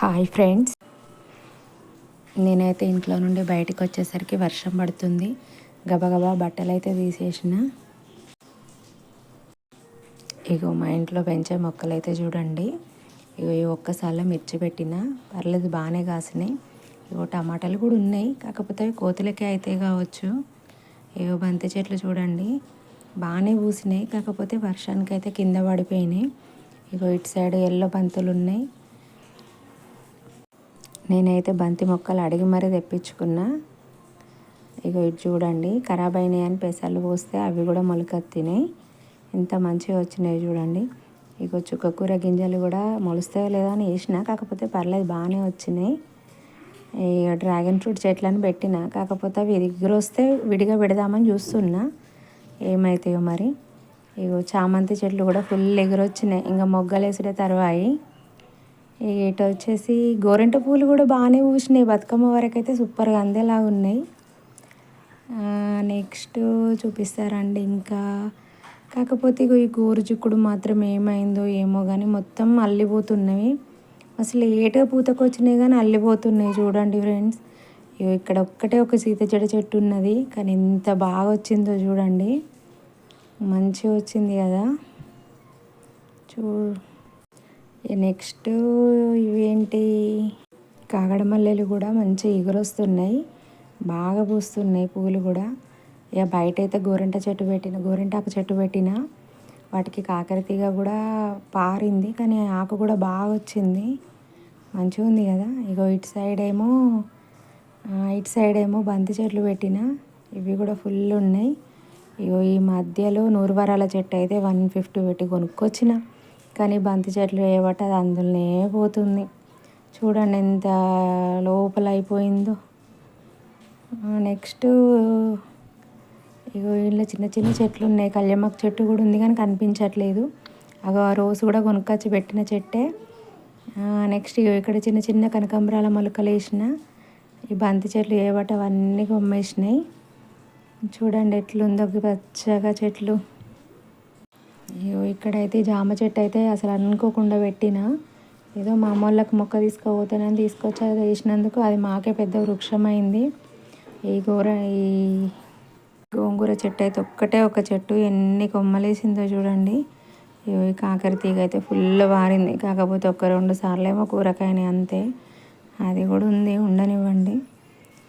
Hi friends, నేనైతే ఇంట్లో నుండి బయటకు వచ్చేసరికి వర్షం పడుతుంది. గబగబా బట్టలు అయితే తీసేసిన. ఇగో మా ఇంట్లో పెంచే మొక్కలు అయితే చూడండి. ఇగో ఈ ఒక్కసారిలో మిర్చి పెట్టిన పర్లేదు, బాగానే కాసినాయి. ఇగో టమాటాలు కూడా ఉన్నాయి, కాకపోతే అవి కోతులకే అయితే కావచ్చు. ఇగో బంతి చెట్లు చూడండి, బాగానే పూసినాయి, కాకపోతే వర్షానికి అయితే కింద పడిపోయినాయి. ఇగో ఇటు సైడ్ ఎల్లో బంతులు ఉన్నాయి. నేనైతే బంతి మొక్కలు అడిగి మరీ తెప్పించుకున్నా. ఇగో ఇటు చూడండి, ఖరాబ్ అయినాయి అని పెసలు పోస్తే అవి కూడా మొలకెత్తినాయి. ఎంత మంచిగా వచ్చినాయి చూడండి. ఇగో చుక్కకూర గింజలు కూడా మొలుస్తాయో లేదో అని వేసిన, కాకపోతే పర్లేదు, బాగానే వచ్చినాయి. ఇక డ్రాగన్ ఫ్రూట్ చెట్లను పెట్టిన, కాకపోతే అవి ఎగురొస్తే విడిగా పెడదామని చూస్తున్నా, ఏమవుతాయో మరి. ఇగో చామంతి చెట్లు కూడా ఫుల్ ఎగురొచ్చినాయి, ఇంకా మొగ్గలేసుడే తర్వాయి. ఇటు వచ్చేసి గోరెంట పూలు కూడా బాగానే పూసినాయి. బతుకమ్మ వరకు అయితే సూపర్గా అందేలాగా ఉన్నాయి. నెక్స్ట్ చూపిస్తారండి ఇంకా. కాకపోతే ఈ గోరుచిక్కుడు మాత్రం ఏమైందో ఏమో కానీ మొత్తం అల్లిపోతున్నవి. అసలు ఏటుగా పూతకొచ్చినాయి కానీ అల్లిపోతున్నాయి చూడండి ఫ్రెండ్స్. ఇక్కడ ఒక్కటే ఒక సీతజడ చెట్టు ఉన్నది, కానీ ఎంత బాగా వచ్చిందో చూడండి. మంచిగా వచ్చింది కదా. నెక్స్ట్ ఇవేంటి, కాగడ మల్లెలు కూడా మంచి ఎగురొస్తున్నాయి, బాగా పూస్తున్నాయి పూలు కూడా. ఇక బయట అయితే గోరింటాకు చెట్టు పెట్టిన, వాటికి కాకరతీగ కూడా పారింది, కానీ ఆకు కూడా బాగా వచ్చింది, మంచిగా ఉంది కదా. ఇగో ఇటు సైడ్ ఏమో బంతి చెట్లు పెట్టిన, ఇవి కూడా ఫుల్ ఉన్నాయి. ఇగో ఈ మధ్యలో నూరువరాల చెట్టు అయితే 150 పెట్టి కొనుక్కొచ్చిన, కానీ బంతి చెట్లు ఏవట అది అందులోనే పోతుంది. చూడండి ఎంత లోపల అయిపోయిందో. నెక్స్ట్ ఇగో ఇంట్లో చిన్న చిన్న చెట్లు ఉన్నాయి. కళ్యామాకు చెట్టు కూడా ఉంది కానీ కనిపించట్లేదు. అగో ఆ రోజు కూడా కొనుక్కొచ్చి పెట్టిన చెట్టే. నెక్స్ట్ ఇక్కడ చిన్న చిన్న కనకాంబరాల మొలకలు వేసిన. ఈ బంతి చెట్లు ఏవట అవన్నీ కొమ్మేసినాయి. చూడండి ఎట్లుందో పచ్చగా చెట్లు. ఇక్కడైతే జామ చెట్టు అయితే అసలు అనుకోకుండా పెట్టిన, ఏదో మా అమ్మోళ్ళకి మొక్క తీసుకుపోతానని తీసుకొచ్చి అది వేసినందుకు అది మాకే పెద్ద వృక్షమైంది. ఈ గోంగూర చెట్టు అయితే ఒక్కటే ఒక చెట్టు ఎన్ని కొమ్మలేసిందో చూడండి. ఈ కాకర తీగ అయితే ఫుల్ వారింది, కాకపోతే 1-2 సార్లు ఏమో కూరకాయని అంతే, అది కూడా ఉంది, ఉండనివ్వండి.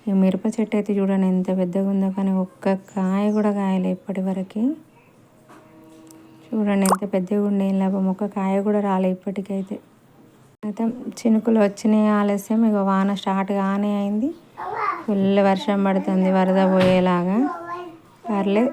ఈ మిరప చెట్టు అయితే చూడండి ఎంత పెద్దగా ఉందో, కానీ ఒక్క కాయ కూడా కాయలే ఇప్పటి వరకు. చూడండి ఎంత పెద్దగా ఉండే లాభం, ఒక కాయ కూడా రాలే ఇప్పటికైతే. అయితే చినుకులు వచ్చినాయి ఆలస్యం. ఇక వాన స్టార్ట్ కానే అయింది, ఫుల్ వర్షం పడుతుంది, వరద పోయేలాగా. పర్లేదు.